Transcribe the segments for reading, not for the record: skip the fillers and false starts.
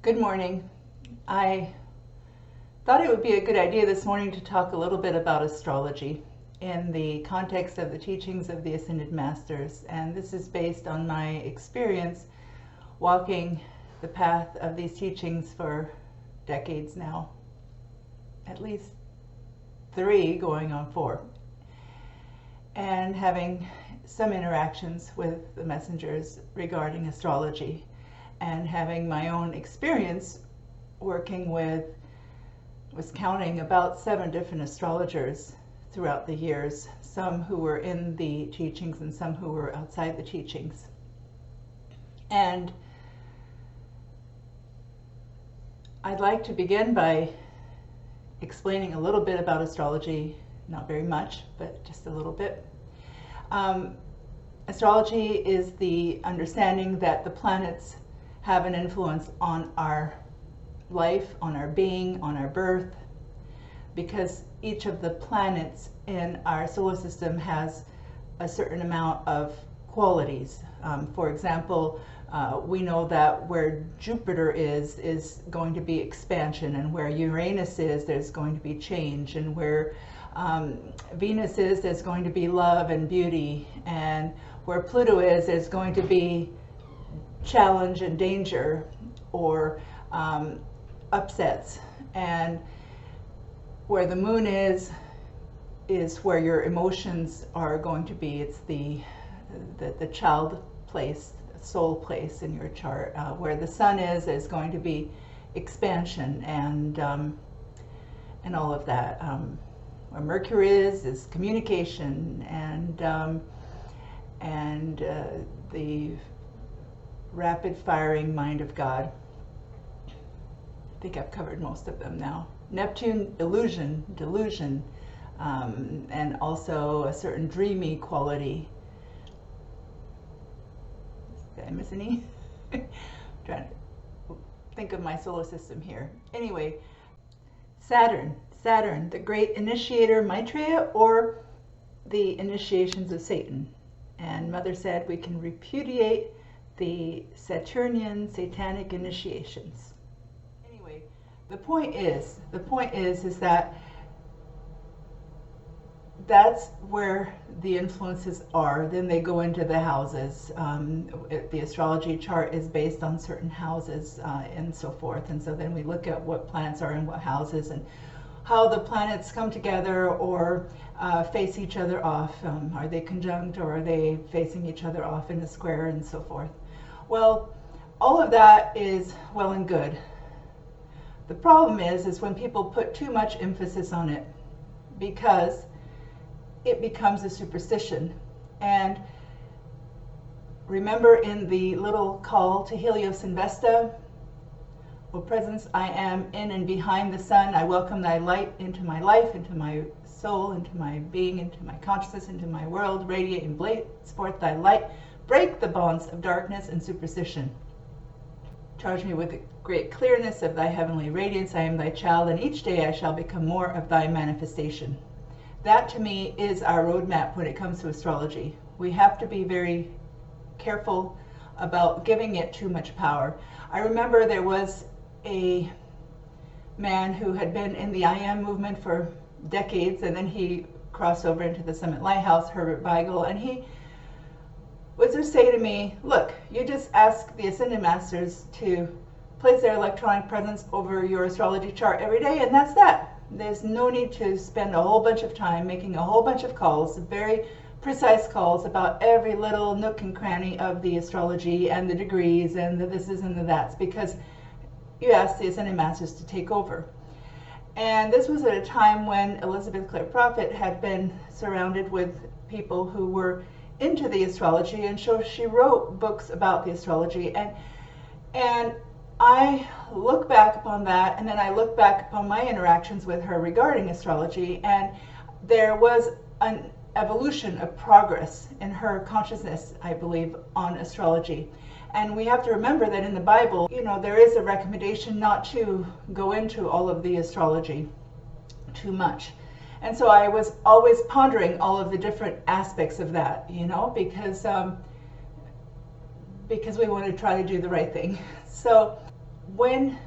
Good morning. I thought it would be a good idea this morning to talk a little bit about astrology in the context of the teachings of the Ascended Masters. And this is based on my experience walking the path of these teachings for decades now, at least 3 going on 4, and having some interactions with the messengers regarding astrology, and having my own experience working with, was counting about 7 different astrologers throughout the years, some who were in the teachings and some who were outside the teachings. And I'd like to begin by explaining a little bit about astrology, not very much, but just a little bit. Astrology is the understanding that the planets have an influence on our life, on our being, on our birth, because each of the planets in our solar system has a certain amount of qualities. For example, we know that where Jupiter is going to be expansion, and where Uranus is, there's going to be change, and where Venus is, there's going to be love and beauty, and where Pluto is, there's going to be challenge and danger, or upsets. And where the moon is where your emotions are going to be. It's the child place, soul place in your chart. Where the sun is going to be expansion and all of that. Where Mercury is communication and the rapid firing mind of God. I think I've covered most of them now. Neptune, illusion, delusion, and also a certain dreamy quality. Did I miss any? Trying to think of my solar system here. Anyway, Saturn, the great initiator Maitreya, or the initiations of Satan. And Mother said we can repudiate the Saturnian satanic initiations. Anyway, the point is that that's where the influences are. Then they go into the houses. The astrology chart is based on certain houses and so forth. And so then we look at what planets are in what houses and how the planets come together or face each other off. Are they conjunct, or are they facing each other off in a square, and so forth? Well, all of that is well and good. The problem is when people put too much emphasis on it, because it becomes a superstition. And remember in the little call to Helios and Vesta, O presence, I am in and behind the sun. I welcome thy light into my life, into my soul, into my being, into my consciousness, into my world. Radiate and blaze forth thy light. Break the bonds of darkness and superstition. Charge me with the great clearness of thy heavenly radiance. I am thy child, and each day I shall become more of thy manifestation. That to me is our roadmap when it comes to astrology. We have to be very careful about giving it too much power. I remember there was a man who had been in the I Am movement for decades, and then he crossed over into the Summit Lighthouse, Herbert Weigel, and he would just say to me, look, you just ask the Ascended Masters to place their electronic presence over your astrology chart every day, and that's that. There's no need to spend a whole bunch of time making a whole bunch of calls, very precise calls about every little nook and cranny of the astrology and the degrees and the thises and the that's, because you asked the Ascended Masters to take over. And this was at a time when Elizabeth Clare Prophet had been surrounded with people who were into the astrology, and so she wrote books about the astrology. And I look back upon that, and then I look back upon my interactions with her regarding astrology, and there was an evolution of progress in her consciousness, I believe, on astrology. And we have to remember that in the Bible, there is a recommendation not to go into all of the astrology too much. And so I was always pondering all of the different aspects of that, because we want to try to do the right thing. So when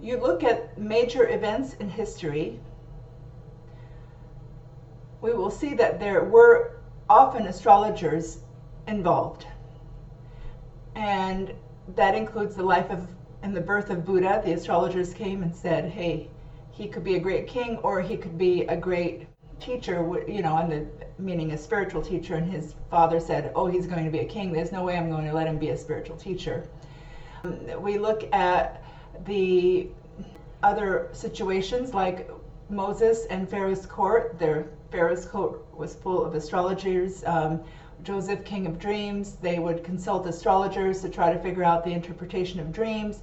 you look at major events in history, we will see that there were often astrologers involved. And that includes the life of and the birth of Buddha. The astrologers came and said, hey, he could be a great king or he could be a great teacher, and the meaning a spiritual teacher. And his father said, oh, he's going to be a king. There's no way I'm going to let him be a spiritual teacher. We look at the other situations like Moses and Pharaoh's court. Pharaoh's court was full of astrologers. Joseph, king of dreams, they would consult astrologers to try to figure out the interpretation of dreams.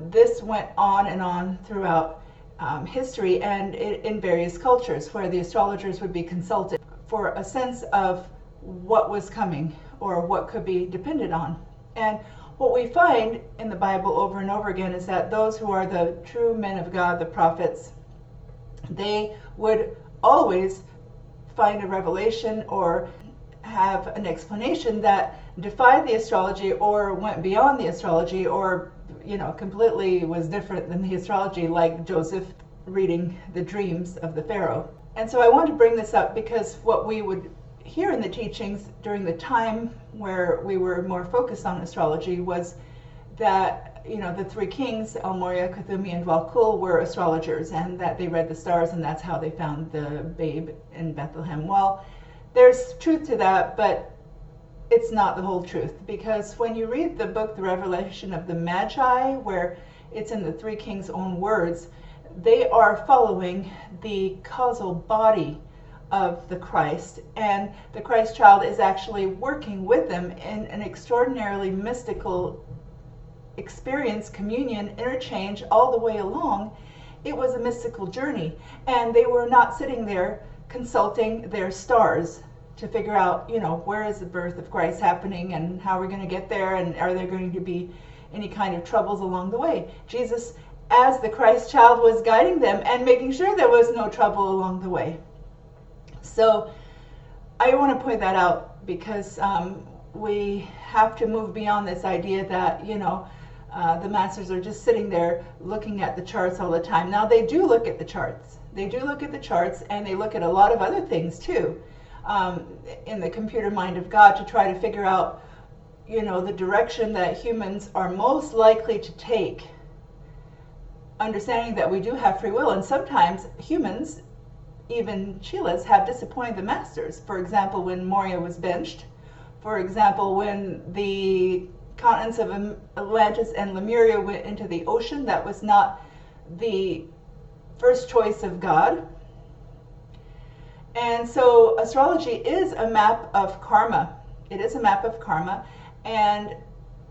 This went on and on throughout history and in various cultures where the astrologers would be consulted for a sense of what was coming or what could be depended on. And what we find in the Bible over and over again is that those who are the true men of God, the prophets, they would always find a revelation or have an explanation that defied the astrology or went beyond the astrology or completely was different than the astrology, like Joseph reading the dreams of the Pharaoh. And so I want to bring this up because what we would hear in the teachings during the time where we were more focused on astrology was that the three kings, El Morya, Kuthumi, and Valkul, were astrologers, and that they read the stars, and that's how they found the babe in Bethlehem. Well, there's truth to that, but it's not the whole truth, because when you read the book, The Revelation of the Magi, where it's in the three kings' own words, they are following the causal body of the Christ, and the Christ child is actually working with them in an extraordinarily mystical experience, communion, interchange all the way along. It was a mystical journey, and they were not sitting there consulting their stars to figure out, where is the birth of Christ happening and how we're going to get there, and are there going to be any kind of troubles along the way. Jesus, as the Christ child, was guiding them and making sure there was no trouble along the way. So I want to point that out because we have to move beyond this idea that, the masters are just sitting there looking at the charts all the time. Now, they do look at the charts. They do look at the charts, and they look at a lot of other things too, in the computer mind of God, to try to figure out, the direction that humans are most likely to take, understanding that we do have free will, and sometimes humans, even Chelas, have disappointed the masters. For example, when Moria was benched. For example, when the continents of Atlantis and Lemuria went into the ocean, that was not the first choice of God. And so astrology is a map of karma. It is a map of karma. And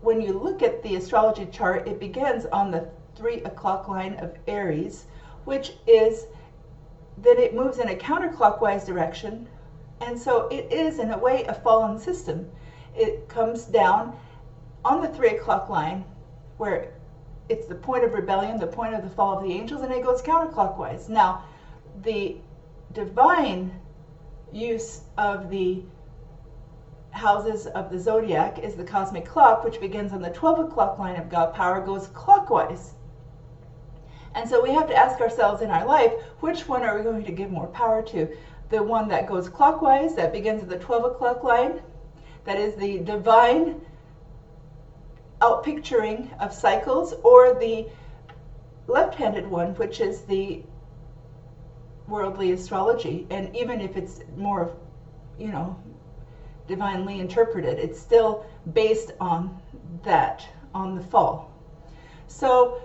when you look at the astrology chart, it begins on the 3 o'clock line of Aries, which is that it moves in a counterclockwise direction. And so it is, in a way, a fallen system. It comes down on the 3 o'clock line, where it's the point of rebellion, the point of the fall of the angels, and it goes counterclockwise. Now, the divine use of the houses of the zodiac is the cosmic clock, which begins on the 12 o'clock line of God power, goes clockwise. And so we have to ask ourselves in our life, which one are we going to give more power to? The one that goes clockwise, that begins at the 12 o'clock line, that is the divine outpicturing of cycles, or the left-handed one, which is the worldly astrology. And even if it's more, divinely interpreted, it's still based on that, on the fall. So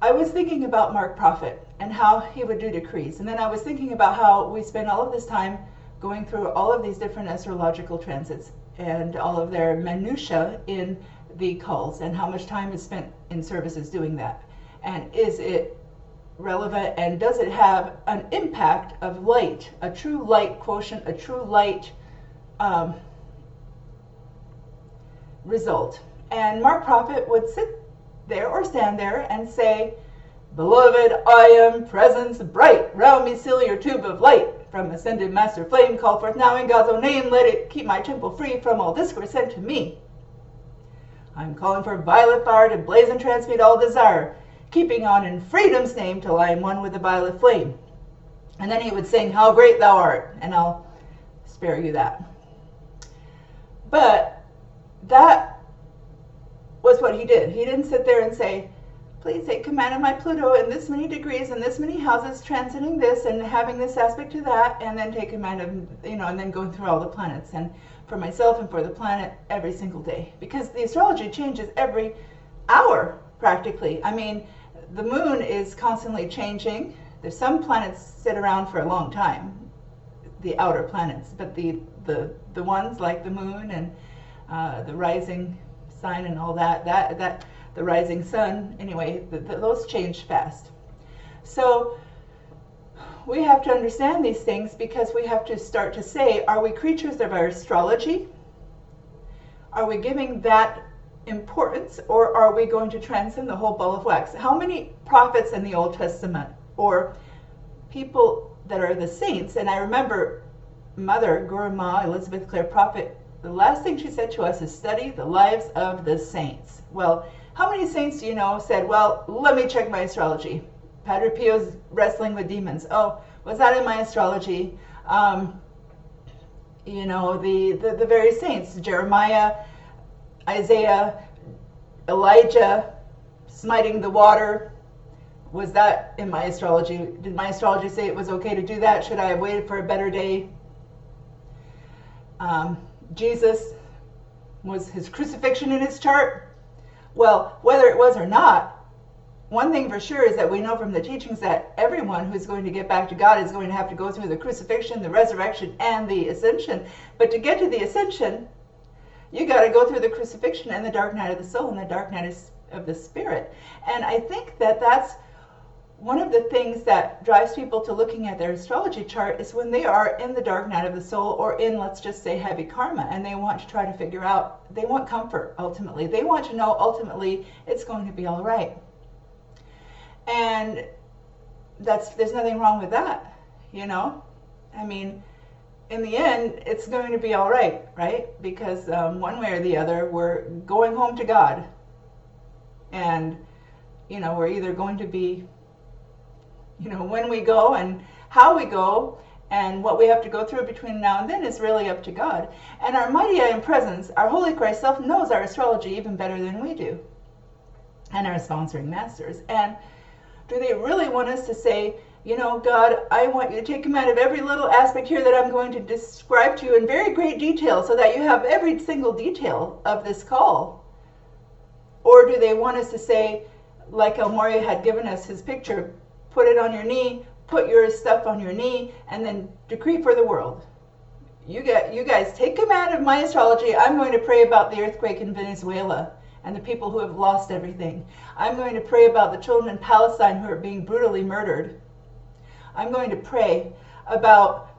I was thinking about Mark Prophet and how he would do decrees. And then I was thinking about how we spend all of this time going through all of these different astrological transits and all of their minutiae in the cults, and how much time is spent in services doing that. And is it relevant, and does it have an impact of light, a true light quotient, a true light result? And Mark Prophet would sit there or stand there and say, "Beloved, I am presence bright, round me seal your tube of light. From ascended master flame, call forth now in God's own name, let it keep my temple free from all discord sent to me. I'm calling for violet fire to blaze and transmute all desire, keeping on in freedom's name till I am one with the violet flame. And then he would sing, how great thou art, and I'll spare you that. But that was what he did. He didn't sit there and say, please take command of my Pluto in this many degrees and this many houses, transiting this and having this aspect to that, and then take command of, and then going through all the planets, and for myself and for the planet every single day. Because the astrology changes every hour, practically. I mean, the moon is constantly changing. There's some planets sit around for a long time, the outer planets, but the ones like the moon and the rising sign and all that the rising sun, anyway, those change fast. So we have to understand these things, because we have to start to say, are we creatures of our astrology? Are we giving that importance, or are we going to transcend the whole ball of wax? How many prophets in the Old Testament, or people that are the saints, and I remember Mother Guru Ma, Elizabeth Clare Prophet, the last thing she said to us is study the lives of the saints. Well, how many saints do you know said, well, let me check my astrology? Padre Pio's wrestling with demons. Oh, was that in my astrology? The various saints, Jeremiah, Isaiah, Elijah, smiting the water. Was that in my astrology? Did my astrology say it was okay to do that? Should I have waited for a better day? Jesus, was his crucifixion in his chart? Well, whether it was or not, one thing for sure is that we know from the teachings that everyone who's going to get back to God is going to have to go through the crucifixion, the resurrection, and the ascension. But to get to the ascension, you got to go through the crucifixion and the dark night of the soul and the dark night of the spirit. And I think that that's one of the things that drives people to looking at their astrology chart, is when they are in the dark night of the soul, or in, let's just say, heavy karma, and they want to try to figure out, they want comfort ultimately. They want to know ultimately it's going to be all right. And there's nothing wrong with that, I mean, in the end, it's going to be all right, right? Because one way or the other, we're going home to God. And, we're either going to be, when we go and how we go and what we have to go through between now and then is really up to God. And our mighty I Am Presence, our Holy Christ Self, knows our astrology even better than we do. And our sponsoring masters. And do they really want us to say, God, I want you to take command of every little aspect here that I'm going to describe to you in very great detail, so that you have every single detail of this call? Or do they want us to say, like El Morya had given us his picture, put it on your knee, put your stuff on your knee, and then decree for the world. You guys take command of my astrology. I'm going to pray about the earthquake in Venezuela and the people who have lost everything. I'm going to pray about the children in Palestine who are being brutally murdered. I'm going to pray about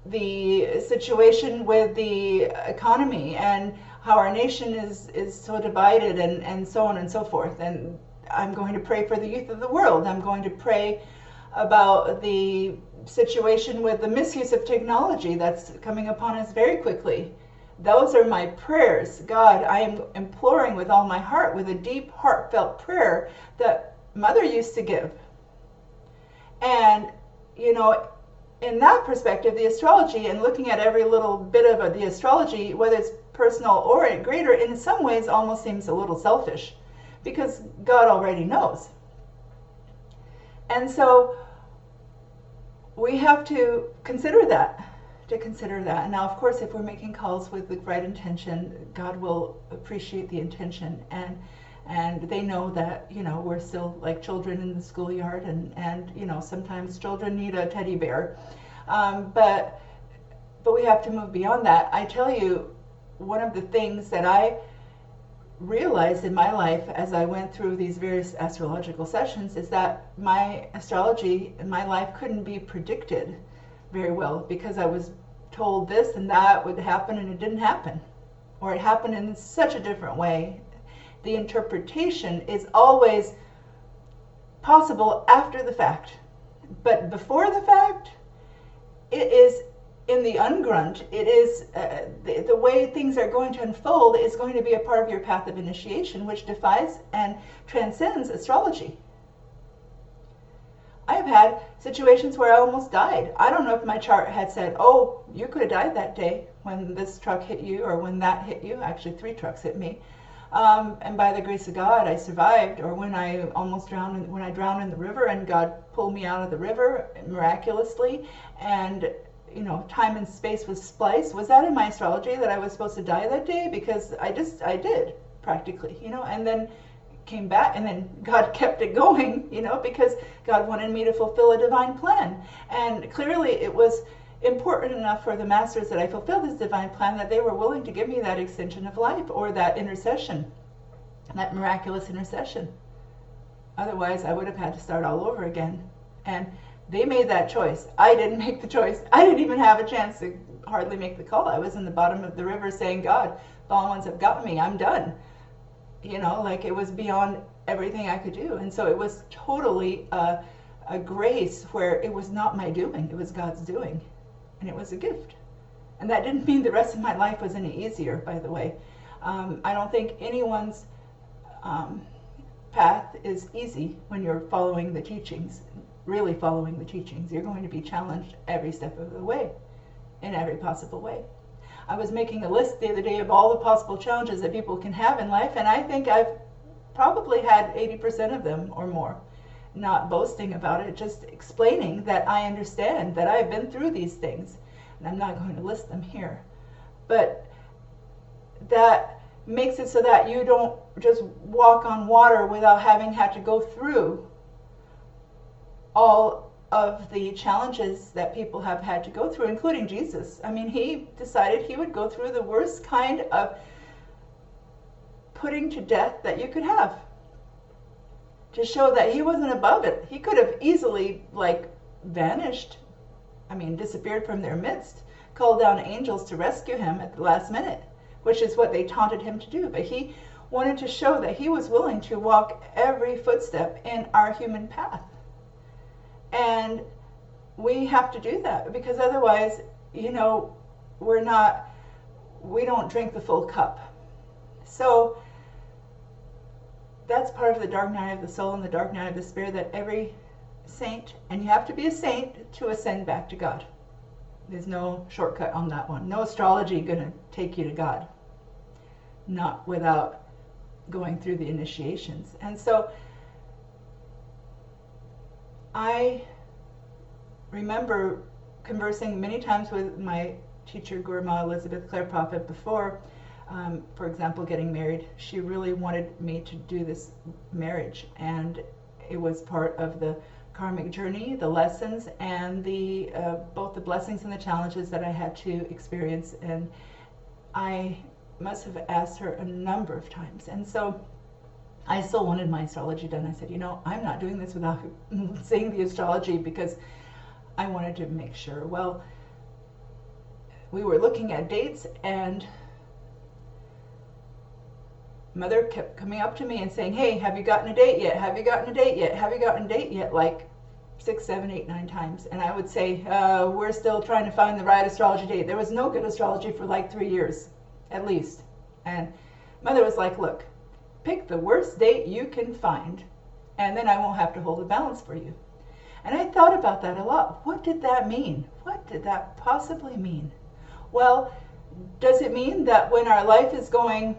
the situation with the economy and how our nation is so divided, and so on and so forth. And I'm going to pray for the youth of the world. I'm going to pray about the situation with the misuse of technology that's coming upon us very quickly. Those are my prayers. God, I am imploring with all my heart, with a deep, heartfelt prayer that Mother used to give. And, in that perspective, the astrology, and looking at every little bit of the astrology, whether it's personal or greater, in some ways almost seems a little selfish, because God already knows. And so we have to consider that. Now, of course, if we're making calls with the right intention, God will appreciate the intention, and they know that, we're still like children in the schoolyard, and sometimes children need a teddy bear. But we have to move beyond that. I tell you, one of the things that I realized in my life as I went through these various astrological sessions is that my astrology in my life couldn't be predicted very well, because I was told this and that would happen and it didn't happen, or it happened in such a different way. The interpretation is always possible after the fact, but before the fact, it is in the ungrunt, it is the way things are going to unfold is going to be a part of your path of initiation, which defies and transcends astrology. I have had situations where I almost died. I don't know if my chart had said, oh, you could have died that day when this truck hit you or when that hit you. Actually, 3 trucks hit me. And by the grace of God, I survived. Or when I almost drowned, when I drowned in the river and God pulled me out of the river miraculously, and time and space was spliced. Was that in my astrology that I was supposed to die that day? Because I did practically, and then came back, and then God kept it going, because God wanted me to fulfill a divine plan. And clearly it was important enough for the masters that I fulfill this divine plan that they were willing to give me that extension of life, or that intercession, that miraculous intercession. Otherwise, I would have had to start all over again. And they made that choice. I didn't make the choice. I didn't even have a chance to hardly make the call. I was in the bottom of the river saying, God, the only ones have gotten me. I'm done. It was beyond everything I could do. And so it was totally a grace where it was not my doing. It was God's doing. And it was a gift. And that didn't mean the rest of my life was any easier, by the way. I don't think anyone's path is easy when you're following the teachings. Really following the teachings. You're going to be challenged every step of the way, in every possible way. I was making a list the other day of all the possible challenges that people can have in life, and I think I've probably had 80% of them or more. Not boasting about it, just explaining that I understand, that I've been through these things, and I'm not going to list them here. But that makes it so that you don't just walk on water without having had to go through all of the challenges that people have had to go through, including Jesus. I mean, he decided he would go through the worst kind of putting to death that you could have, to show that he wasn't above it. He could have easily, vanished, disappeared from their midst, called down angels to rescue him at the last minute, which is what they taunted him to do. But he wanted to show that he was willing to walk every footstep in our human path. And we have to do that, because otherwise, we don't drink the full cup. So that's part of the dark night of the soul and the dark night of the spirit, that every saint, and you have to be a saint to ascend back to God. There's no shortcut on that one. No astrology going to take you to God. Not without going through the initiations. And so I remember conversing many times with my teacher, Guru Ma Elizabeth Clare Prophet, before, for example, getting married. She really wanted me to do this marriage, and it was part of the karmic journey, the lessons, and the both the blessings and the challenges that I had to experience. And I must have asked her a number of times. And so I still wanted my astrology done. I said, I'm not doing this without seeing the astrology, because I wanted to make sure. Well, we were looking at dates, and Mother kept coming up to me and saying, hey, have you gotten a date yet? Have you gotten a date yet? Have you gotten a date yet? Like 6, 7, 8, 9 times. And I would say, we're still trying to find the right astrology date. There was no good astrology for 3 years, at least. And Mother was like, look, pick the worst date you can find, and then I won't have to hold the balance for you. And I thought about that a lot. What did that mean? What did that possibly mean? Well, does it mean that when our life is going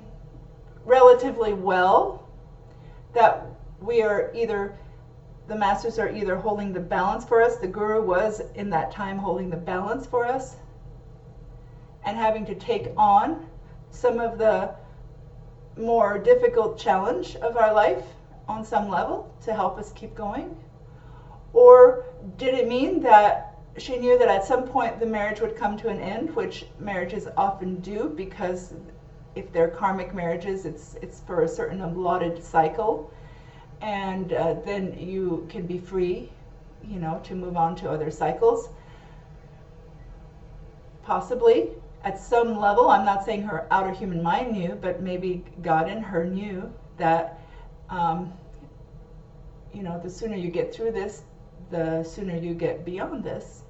relatively well, that we are either, the masters are either holding the balance for us, the guru was in that time holding the balance for us, and having to take on some of the more difficult challenge of our life on some level to help us keep going? Or did it mean that she knew that at some point the marriage would come to an end, which marriages often do, because if they're karmic marriages, it's for a certain allotted cycle, and then you can be free, to move on to other cycles. Possibly. At some level, I'm not saying her outer human mind knew, but maybe God in her knew that, the sooner you get through this, the sooner you get beyond this.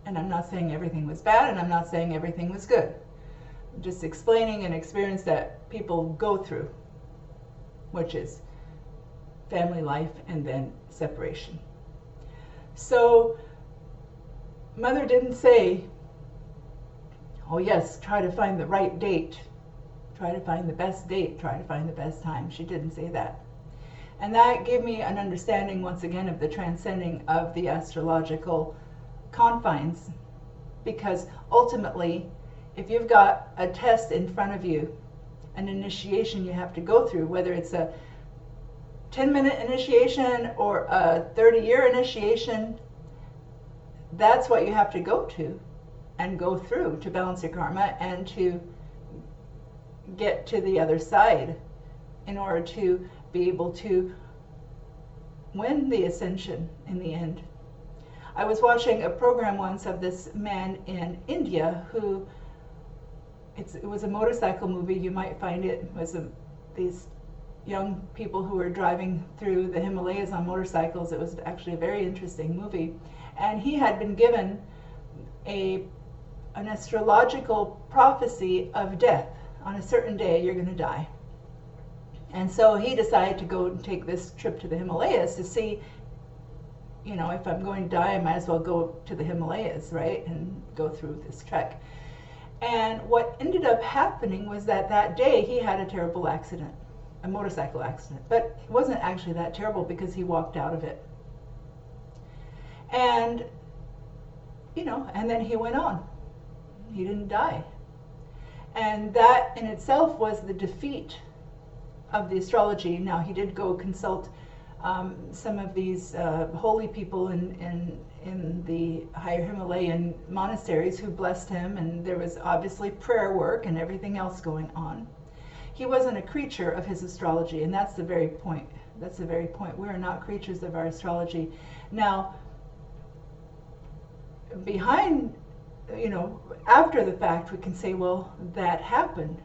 And I'm not saying everything was bad, and I'm not saying everything was good. I'm just explaining an experience that people go through, which is family life and then separation. So Mother didn't say, oh yes, try to find the right date, try to find the best date, try to find the best time. She didn't say that. And that gave me an understanding once again of the transcending of the astrological confines, because ultimately, if you've got a test in front of you, an initiation you have to go through, whether it's a 10-minute initiation or a 30-year initiation, that's what you have to go to and go through to balance your karma and to get to the other side in order to be able to win the ascension in the end. I was watching a program once of this man in India who, it was a motorcycle movie, you might find it, was these young people who were driving through the Himalayas on motorcycles. It was actually a very interesting movie. And he had been given an astrological prophecy of death. On a certain day, you're going to die. And so he decided to go and take this trip to the Himalayas to see, you know, if I'm going to die, I might as well go to the Himalayas, right, and go through this trek. And what ended up happening was that day he had a terrible accident, a motorcycle accident. But it wasn't actually that terrible because he walked out of it. And, you know, and then he went on. He didn't die. And that in itself was the defeat of the astrology. Now, he did go consult some of these holy people in the higher Himalayan monasteries who blessed him, and there was obviously prayer work and everything else going on. He wasn't a creature of his astrology, and that's the very point. That's the very point. We are not creatures of our astrology. Now, behind, you know, after the fact, we can say, well, that happened.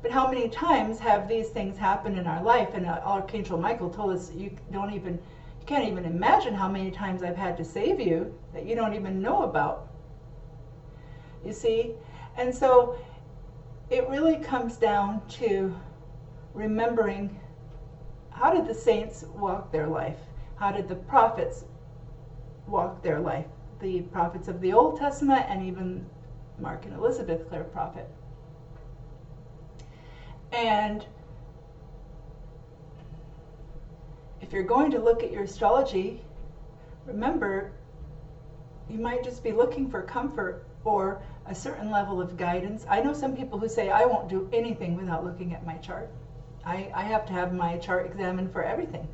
But how many times have these things happened in our life? And Archangel Michael told us, you can't even imagine how many times I've had to save you that you don't even know about. You see? And so it really comes down to remembering, how did the saints walk their life? How did the prophets walk their life? The prophets of the Old Testament, and even Mark and Elizabeth, Clare prophet. And if you're going to look at your astrology, remember, you might just be looking for comfort or a certain level of guidance. I know some people who say, I won't do anything without looking at my chart. I have to have my chart examined for everything.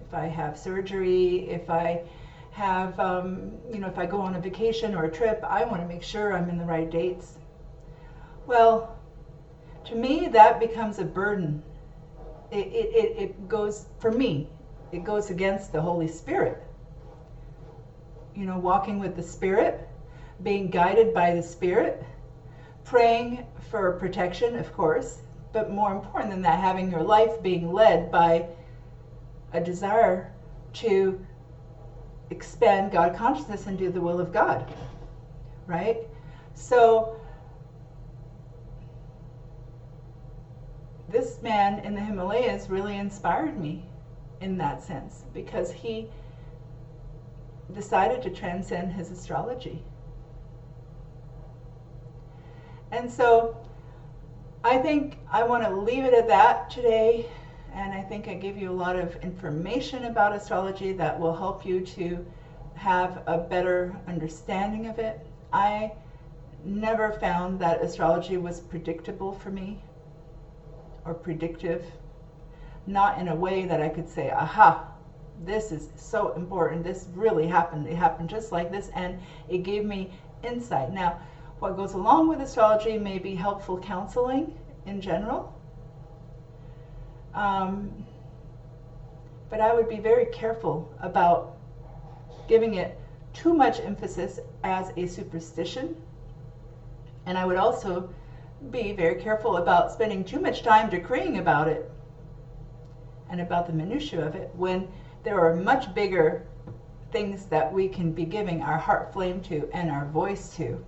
If I have surgery, if I have, you know, if I go on a vacation or a trip, I want to make sure I'm in the right dates. Well, to me, that becomes a burden. It goes, for me, it goes against the Holy Spirit. You know, walking with the Spirit, being guided by the Spirit, praying for protection, of course, but more important than that, having your life being led by a desire to expand God consciousness and do the will of God, right? So this man in the Himalayas really inspired me in that sense, because he decided to transcend his astrology. And so I think I want to leave it at that today, and I think I gave you a lot of information about astrology that will help you to have a better understanding of it. I never found that astrology was predictable for me, or predictive, not in a way that I could say, aha, this is so important, this really happened, it happened just like this, and it gave me insight. Now, what goes along with astrology may be helpful counseling in general, but I would be very careful about giving it too much emphasis as a superstition, and I would also be very careful about spending too much time decreeing about it and about the minutiae of it, when there are much bigger things that we can be giving our heart flame to and our voice to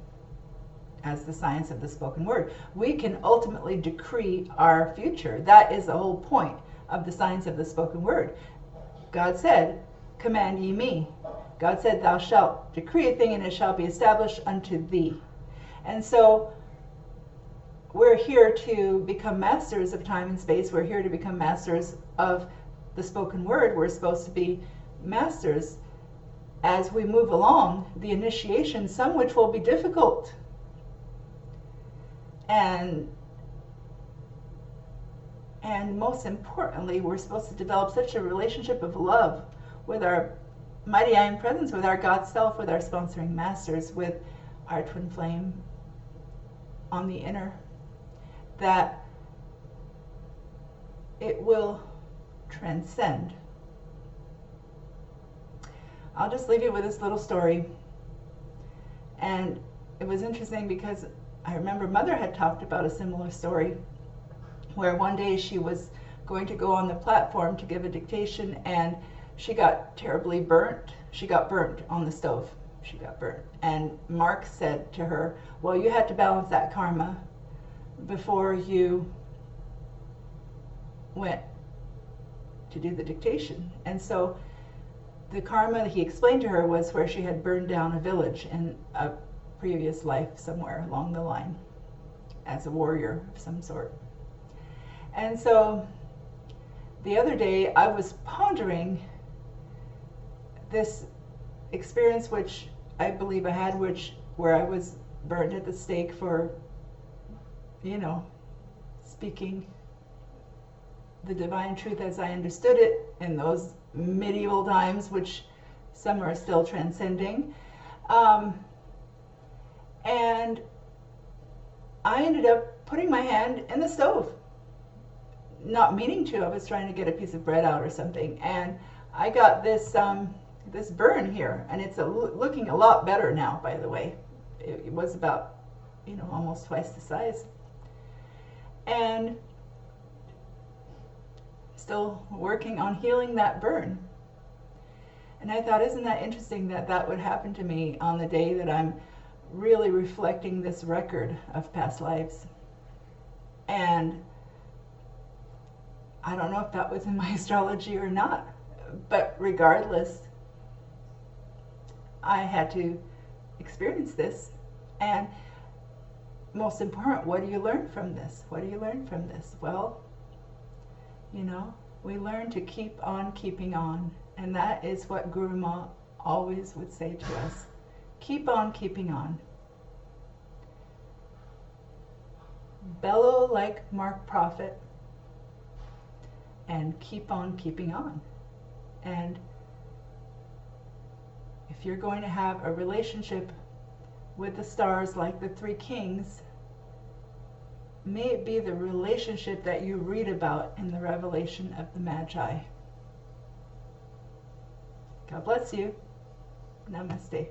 as the science of the spoken word. We can ultimately decree our future. That is the whole point of the science of the spoken word. God said, command ye me. God said, thou shalt decree a thing and it shall be established unto thee. And so we're here to become masters of time and space. We're here to become masters of the spoken word. We're supposed to be masters as we move along the initiation, some which will be difficult. And most importantly, we're supposed to develop such a relationship of love with our mighty I Am Presence, with our God Self, with our sponsoring masters, with our twin flame on the inner, that it will transcend. I'll just leave you with this little story. And it was interesting because I remember Mother had talked about a similar story where one day she was going to go on the platform to give a dictation and she got terribly burnt. She got burnt on the stove. She got burnt. And Mark said to her, well, you had to balance that karma before you went to do the dictation. And so the karma he explained to her was where she had burned down a village in a previous life somewhere along the line as a warrior of some sort. And so the other day I was pondering this experience which I believe I had, where I was burned at the stake for, speaking the divine truth as I understood it in those medieval times, which some are still transcending. And I ended up putting my hand in the stove, not meaning to. I was trying to get a piece of bread out or something, and I got this this burn here, and it's looking a lot better now, by the way. It was about, almost twice the size. And still working on healing that burn. And I thought, isn't that interesting that that would happen to me on the day that I'm really reflecting this record of past lives. And I don't know if that was in my astrology or not, but regardless, I had to experience this. And most important, what do you learn from this? What do you learn from this? Well, we learn to keep on keeping on. And that is what Guru Ma always would say to us. Keep on keeping on. Bellow like Mark Prophet and keep on keeping on. And if you're going to have a relationship with the stars like the three kings, may it be the relationship that you read about in the revelation of the Magi. God bless you. Namaste.